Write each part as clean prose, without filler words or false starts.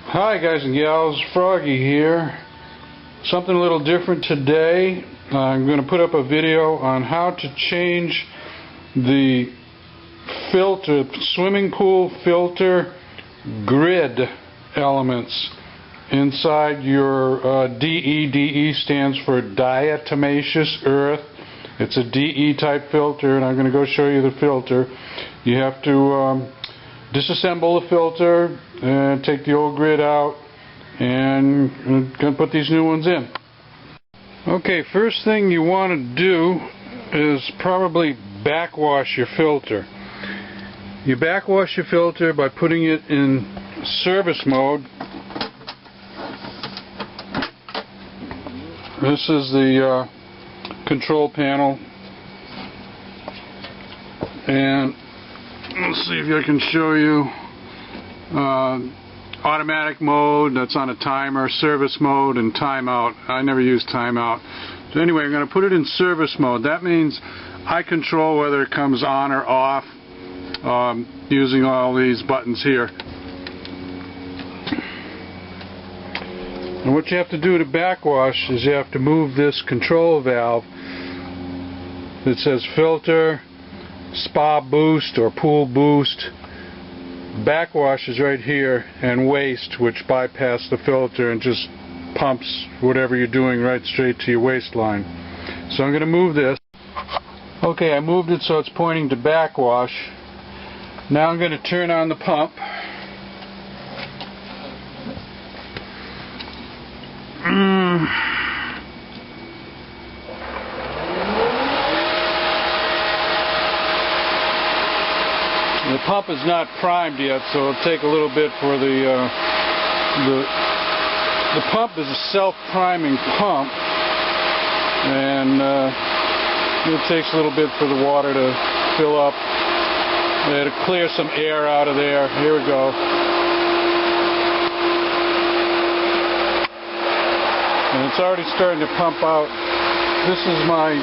Hi guys and gals, Froggy here. Something a little different today. I'm going to put up a video on how to change the filter, swimming pool filter grid elements inside your DE. DE stands for Diatomaceous Earth. It's a DE type filter, and I'm going to go show you the filter. You have to disassemble the filter and take the old grid out, and I'm going to put these new ones in. Okay, first thing you want to do is probably backwash your filter. You backwash your filter by putting it in service mode. This is the control panel, and let's see if I can show you. Automatic mode, that's on a timer, service mode, and timeout. I never use timeout. So anyway, I'm going to put it in service mode. That means I control whether it comes on or off using all these buttons here. And what you have to do to backwash is you have to move this control valve that says filter, spa boost, or pool boost. Backwash is right here, and waste, which bypass the filter and just pumps whatever you're doing right straight to your waistline. So I'm going to move this. Okay, I moved it so it's pointing to backwash. Now I'm going to turn on the pump. The pump is not primed yet, so it'll take a little bit for the pump is a self-priming pump, and it takes a little bit for the water to fill up and to clear some air out of there. Here we go. And it's already starting to pump out. This is my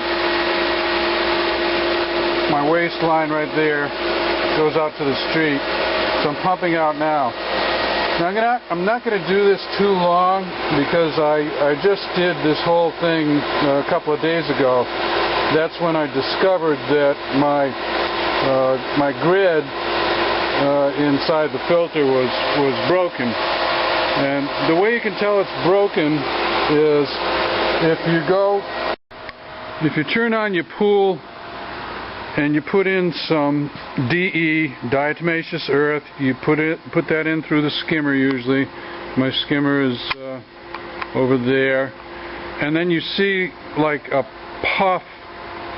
waistline right there. Goes out to the street, so I'm pumping out now. Now I'm not going to do this too long, because I just did this whole thing a couple of days ago. That's when I discovered that my grid inside the filter was broken. And the way you can tell it's broken is if you turn on your pool and you put in some DE, Diatomaceous Earth. You put that in through the skimmer usually. My skimmer is over there. And then you see like a puff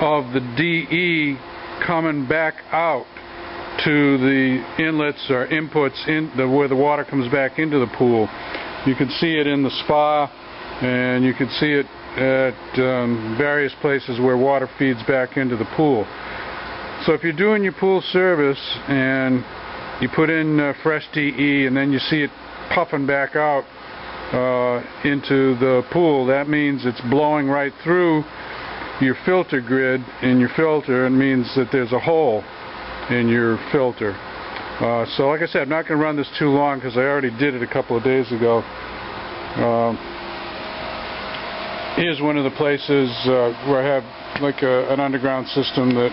of the DE coming back out to the inlets or inputs where the water comes back into the pool. You can see it in the spa, and you can see it at various places where water feeds back into the pool. So if you're doing your pool service and you put in fresh DE and then you see it puffing back out into the pool, that means it's blowing right through your filter grid in your filter, and means that there's a hole in your filter. So like I said, I'm not going to run this too long because I already did it a couple of days ago. Here's one of the places where I have like an underground system that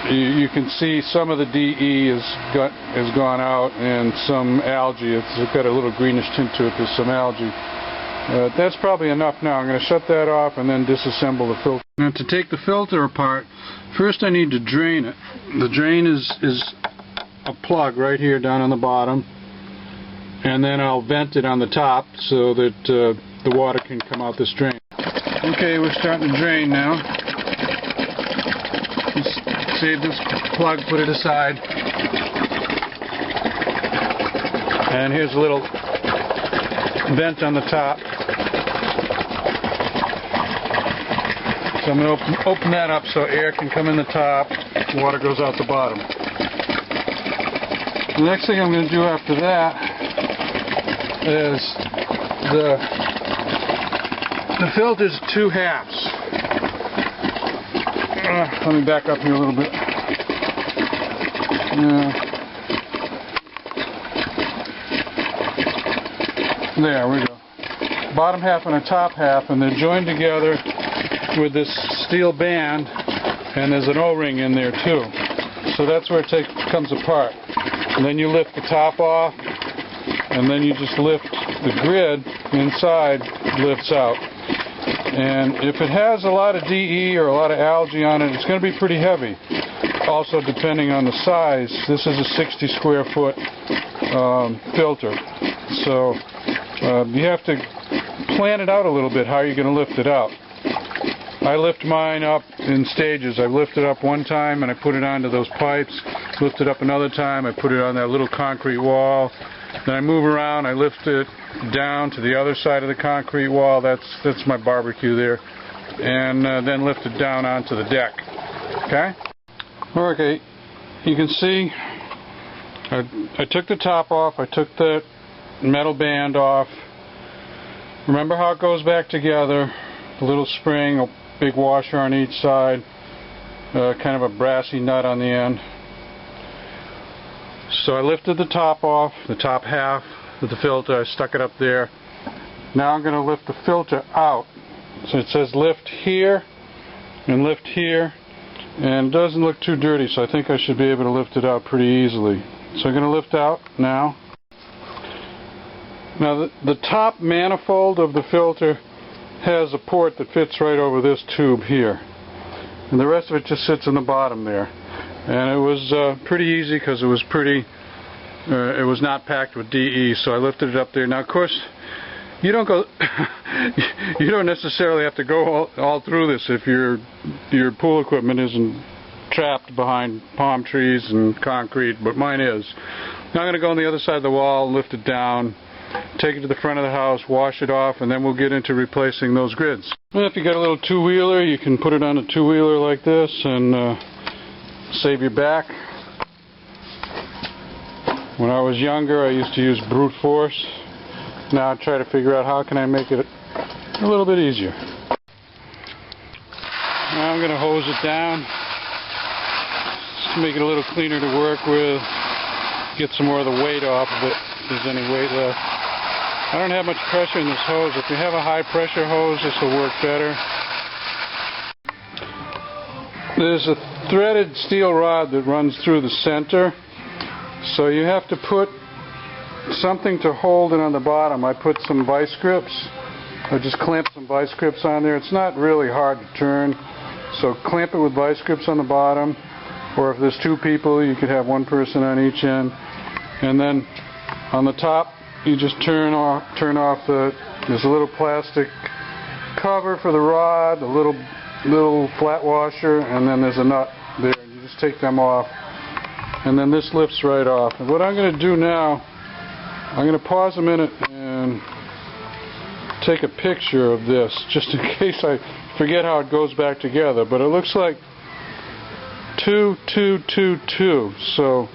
you can see some of the DE has gone out, and some algae. It's got a little greenish tint to it. There's some algae. That's probably enough now. I'm going to shut that off and then disassemble the filter. Now, to take the filter apart, first I need to drain it. The drain is a plug right here down on the bottom, and then I'll vent it on the top so that the water can come out this drain. Okay, we're starting to drain now. Just save this plug, put it aside. And here's a little vent on the top. So I'm going to open that up so air can come in the top, water goes out the bottom. The next thing I'm going to do after that is the filter's two halves. Let me back up here a little bit. There we go. Bottom half and the top half, and they're joined together with this steel band, and there's an O-ring in there too. So that's where it comes apart. And then you lift the top off, and then you just lift the grid inside, lifts out. And if it has a lot of DE or a lot of algae on it, it's going to be pretty heavy. Also, depending on the size, this is a 60 square foot filter. So you have to plan it out a little bit how you're going to lift it out. I lift mine up in stages. I lift it up one time and I put it onto those pipes. Lift it up another time, I put it on that little concrete wall. Then I move around, I lift it down to the other side of the concrete wall. That's my barbecue there. And then lift it down onto the deck. Okay? Okay, you can see I took the top off, I took the metal band off. Remember how it goes back together? A little spring, a big washer on each side, kind of a brassy nut on the end. So I lifted the top off, the top half of the filter, I stuck it up there. Now I'm going to lift the filter out. So it says lift here and lift here, and it doesn't look too dirty, so I think I should be able to lift it out pretty easily. So I'm going to lift out now. Now the top manifold of the filter has a port that fits right over this tube here, and the rest of it just sits in the bottom there. And it was pretty easy because it was it was not packed with DE, so I lifted it up there. Now, of course, you don't go, you don't necessarily have to go all through this if your pool equipment isn't trapped behind palm trees and concrete, but mine is. Now I'm going to go on the other side of the wall, lift it down, take it to the front of the house, wash it off, and then we'll get into replacing those grids. Well, if you got a little two-wheeler, you can put it on a two-wheeler like this and save your back. When I was younger, I used to use brute force. Now I try to figure out how can I make it a little bit easier. Now I'm going to hose it down just to make it a little cleaner to work with, get some more of the weight off of it if there's any weight left. I don't have much pressure in this hose. If you have a high pressure hose, this will work better. There's a threaded steel rod that runs through the center, so you have to put something to hold it on the bottom. I put some vice grips. I just clamped some vice grips on there. It's not really hard to turn, so clamp it with vice grips on the bottom, or if there's two people, you could have one person on each end. And then on the top, you just turn off there's a little plastic cover for the rod, a little flat washer, and then there's a nut there. You just take them off, and then this lifts right off. And what I'm going to do now, I'm going to pause a minute and take a picture of this, just in case I forget how it goes back together. But it looks like 2, 2, 2, 2. So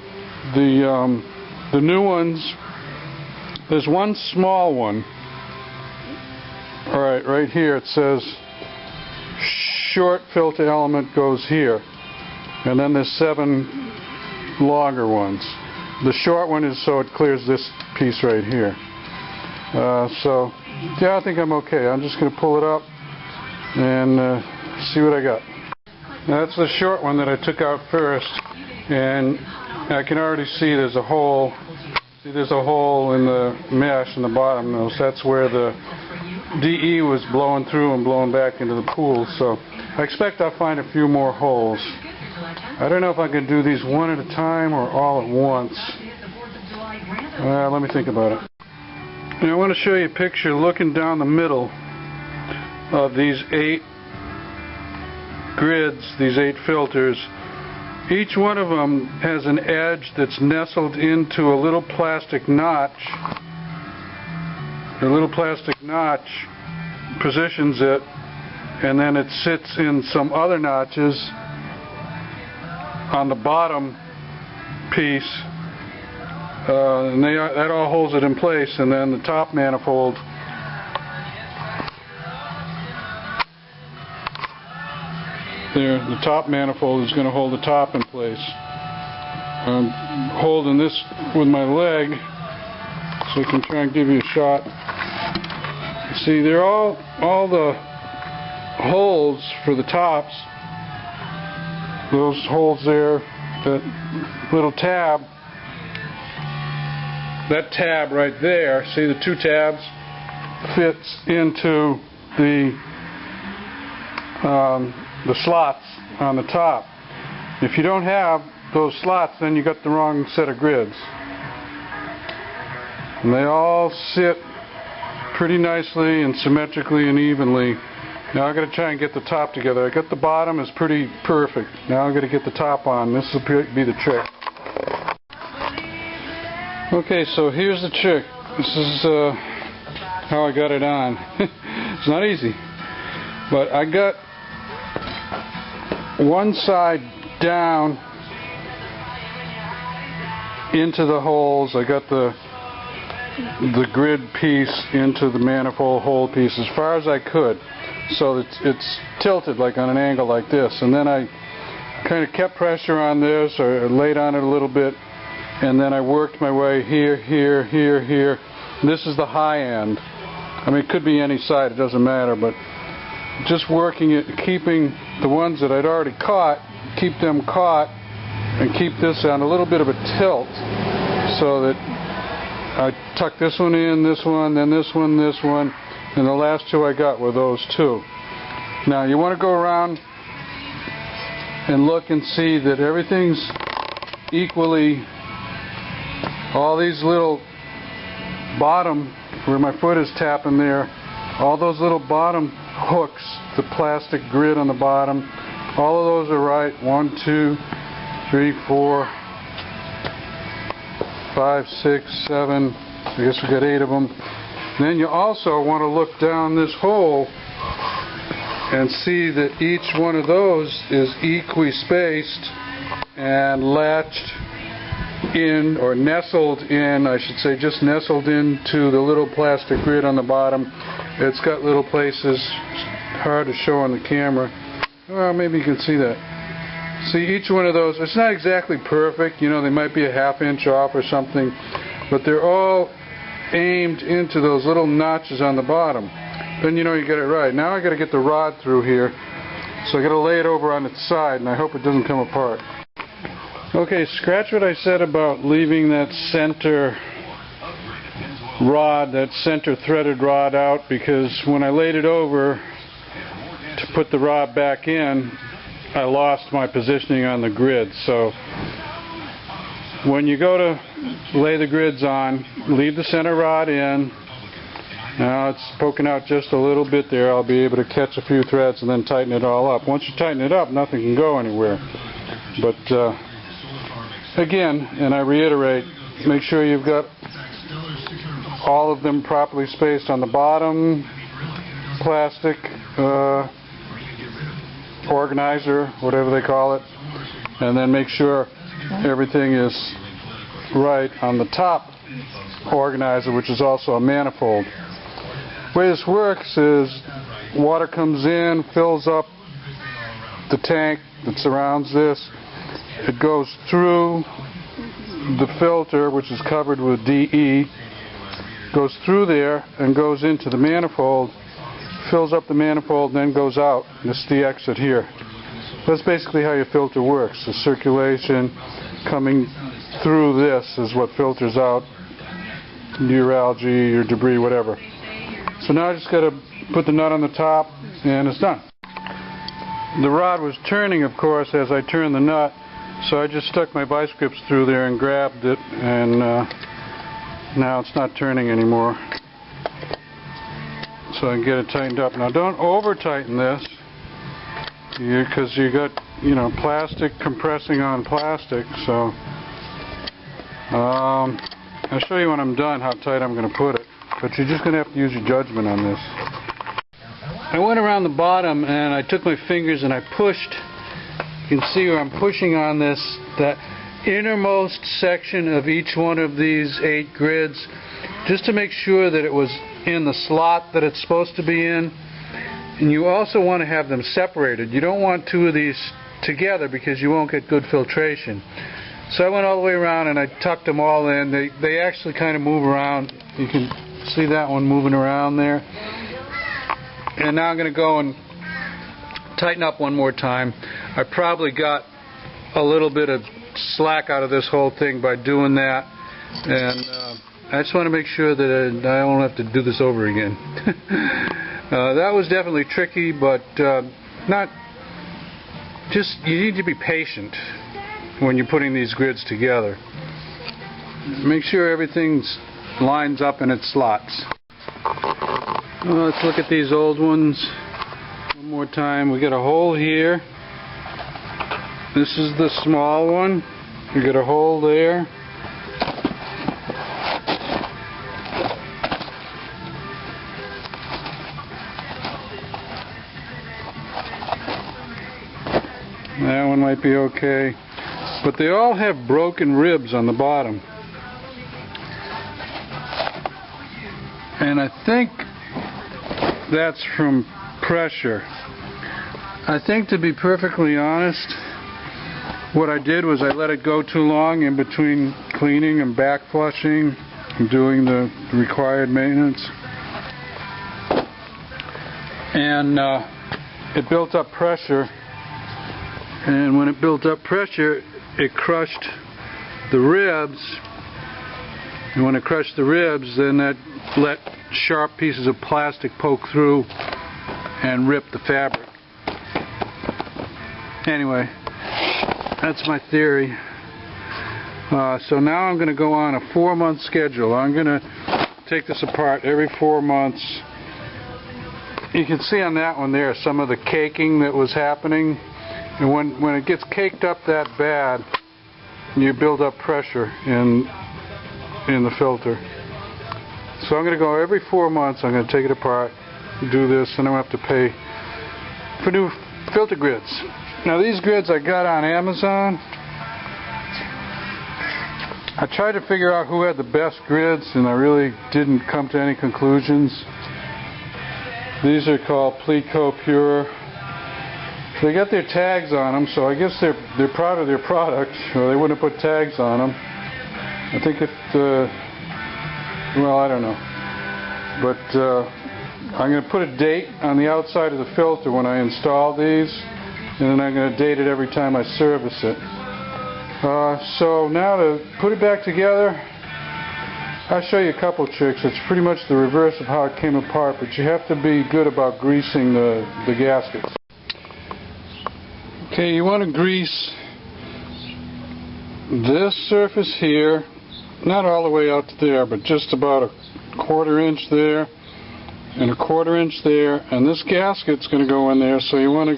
the new ones, there's one small one. All right, right here it says short filter element goes here, and then there's 7 longer ones. The short one is so it clears this piece right here. So yeah, I think I'm okay. I'm just going to pull it up and see what I got. Now, that's the short one that I took out first, and I can already see there's a hole. See, there's a hole in the mesh in the bottom. So that's where the DE was blowing through and blowing back into the pool. So I expect I'll find a few more holes. I don't know if I can do these one at a time or all at once. Let me think about it. Now, I want to show you a picture looking down the middle of these 8 grids, these 8 filters. Each one of them has an edge that's nestled into a little plastic notch. The little plastic notch positions it, and then it sits in some other notches on the bottom piece, and that all holds it in place. And then the top manifold there, the top manifold is going to hold the top in place. I'm holding this with my leg so I can try and give you a shot. See, they're all the holes for the tops. Those holes there, that little tab, that tab right there, see the two tabs, fits into the slots on the top. If you don't have those slots, then you got the wrong set of grids. And they all sit pretty nicely and symmetrically and evenly. Now I've got to try and get the top together. I got the bottom is pretty perfect. Now I've got to get the top on. This will be the trick. Okay, so here's the trick. This is how I got it on. It's not easy, but I got one side down into the holes. I got the grid piece into the manifold hole piece as far as I could, so it's tilted like on an angle like this, and then I kind of kept pressure on this, or laid on it a little bit, and then I worked my way here, here, here, here. This is the high end. I mean, it could be any side, it doesn't matter, but just working it, keeping the ones that I'd already caught, keep them caught, and keep this on a little bit of a tilt, so that I tuck this one in, this one, then this one, and the last two I got were those two. Now you want to go around and look and see that everything's equally, all these little bottom, where my foot is tapping there, all those little bottom hooks, the plastic grid on the bottom, all of those are right. 1, 2, 3, 4, 5, 6, 7, I guess we got 8 of them. Then you also want to look down this hole and see that each one of those is equi-spaced and latched in, or nestled in, I should say, just nestled into the little plastic grid on the bottom. It's got little places, hard to show on the camera. Well, maybe you can see that. See, each one of those, it's not exactly perfect, you know, they might be a ½ inch off or something, but they're all aimed into those little notches on the bottom. Then you know you get it right. Now I got to get the rod through here, so I got to lay it over on its side, and I hope it doesn't come apart. Okay, scratch what I said about leaving that center rod, that center threaded rod out, because when I laid it over to put the rod back in, I lost my positioning on the grid. So when you go to lay the grids on, leave the center rod in. Now it's poking out just a little bit there. I'll be able to catch a few threads and then tighten it all up. Once you tighten it up, nothing can go anywhere. But again, and I reiterate, make sure you've got all of them properly spaced on the bottom plastic organizer, whatever they call it, and then make sure everything is right on the top organizer, which is also a manifold. The way this works is water comes in, fills up the tank that surrounds this. It goes through the filter, which is covered with DE, goes through there and goes into the manifold, fills up the manifold, and then goes out. This is the exit here. That's basically how your filter works. The circulation coming through this is what filters out your algae, your debris, whatever. So now I just got to put the nut on the top, and it's done. The rod was turning, of course, as I turned the nut, so I just stuck my vice grips through there and grabbed it, and now it's not turning anymore. So I can get it tightened up. Now don't over tighten this, because you got, you know, plastic compressing on plastic. So I'll show you when I'm done how tight I'm going to put it, but you're just going to have to use your judgment on this. I went around the bottom and I took my fingers and I pushed. You can see where I'm pushing on this, that innermost section of each one of these 8 grids, just to make sure that it was in the slot that it's supposed to be in. And you also want to have them separated. You don't want 2 of these together because you won't get good filtration. So I went all the way around and I tucked them all in. They actually kind of move around. You can see that one moving around there. And now I'm going to go and tighten up one more time. I probably got a little bit of slack out of this whole thing by doing that, and I just want to make sure that I don't have to do this over again. That was definitely tricky, but not just, you need to be patient when you're putting these grids together. Make sure everything lines up in its slots. Well, let's look at these old ones one more time. We got a hole here. This is the small one. We got a hole there. That one might be okay. But they all have broken ribs on the bottom. And I think that's from pressure. I think, to be perfectly honest, what I did was I let it go too long in between cleaning and back flushing and doing the required maintenance. And it built up pressure. And when it built up pressure, it crushed the ribs. And when it crushed the ribs, then that let sharp pieces of plastic poke through and rip the fabric. Anyway, that's my theory. So now I'm going to go on a 4-month schedule. I'm going to take this apart every 4 months. You can see on that one there some of the caking that was happening. And when it gets caked up that bad, you build up pressure in the filter. So I'm going to go every 4 months. I'm going to take it apart, do this, and I'm going to have to pay for new filter grids. Now, these grids I got on Amazon. I tried to figure out who had the best grids, and I really didn't come to any conclusions. These are called Pleco Pure. They got their tags on them, so I guess they're proud of their product, or they wouldn't have put tags on them. I think well, I don't know. But I'm going to put a date on the outside of the filter when I install these, and then I'm going to date it every time I service it. So now to put it back together, I'll show you a couple tricks. It's pretty much the reverse of how it came apart, but you have to be good about greasing the gaskets. Okay, you want to grease this surface here, not all the way out to there, but just about a 1/4 inch there and a 1/4 inch there, and this gasket's going to go in there, so you want to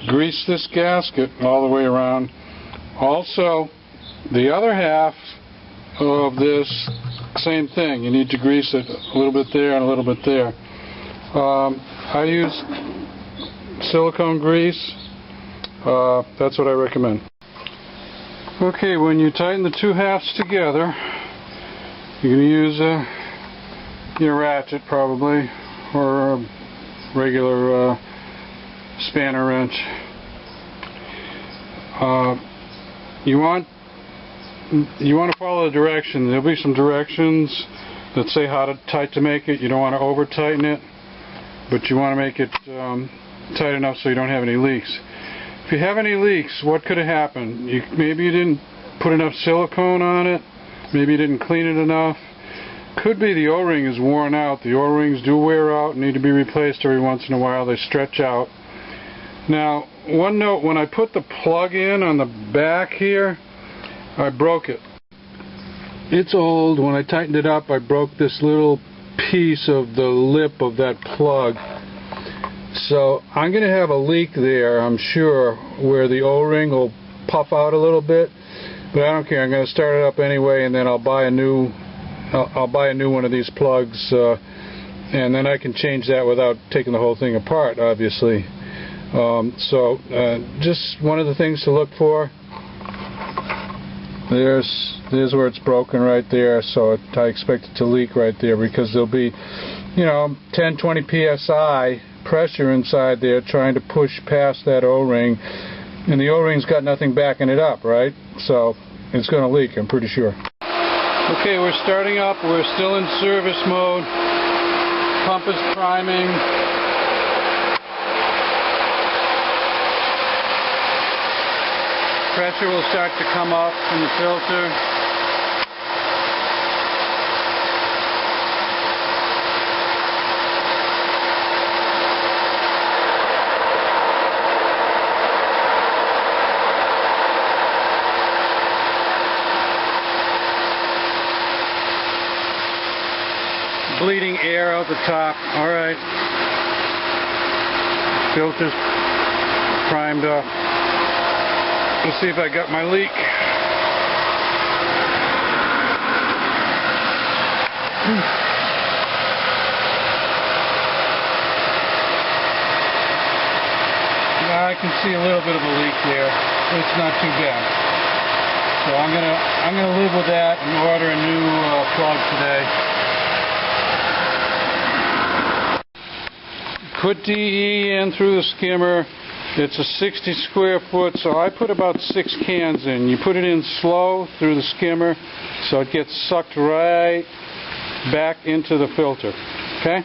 grease this gasket all the way around. Also, the other half of this, same thing. You need to grease it a little bit there and a little bit there. I use silicone grease. That's what I recommend. Okay, when you tighten the two halves together, you're going to use a ratchet probably, or a regular spanner wrench. You want to follow the directions. There'll be some directions that say how tight to make it. You don't want to over tighten it, but you want to make it tight enough so you don't have any leaks. If you have any leaks, what could have happened? Maybe you didn't put enough silicone on it. Maybe you didn't clean it enough. Could be the O-ring is worn out. The O-rings do wear out and need to be replaced every once in a while. They stretch out. Now, one note, when I put the plug in on the back here, I broke it. It's old. When I tightened it up, I broke this little piece of the lip of that plug. So I'm going to have a leak there, I'm sure, where the O-ring will puff out a little bit. But I don't care. I'm going to start it up anyway, and then I'll buy a new one of these plugs, and then I can change that without taking the whole thing apart, obviously. Just one of the things to look for. There's where it's broken right there, so I expect it to leak right there, because there'll be, 10, 20 psi pressure inside there trying to push past that O-ring, and the O-ring's got nothing backing it up, right? So it's going to leak, I'm pretty sure. Okay, we're starting up. We're still in service mode. Pump is priming. Pressure will start to come up from the filter. Bleeding air out the top. Alright. Filter's primed up. Let's see if I got my leak. Now I can see a little bit of a leak there. It's not too bad. So I'm gonna live with that and order a new plug today. Put DE in through the skimmer. It's a 60 square foot, so I put about 6 cans in. You put it in slow through the skimmer so it gets sucked right back into the filter. Okay?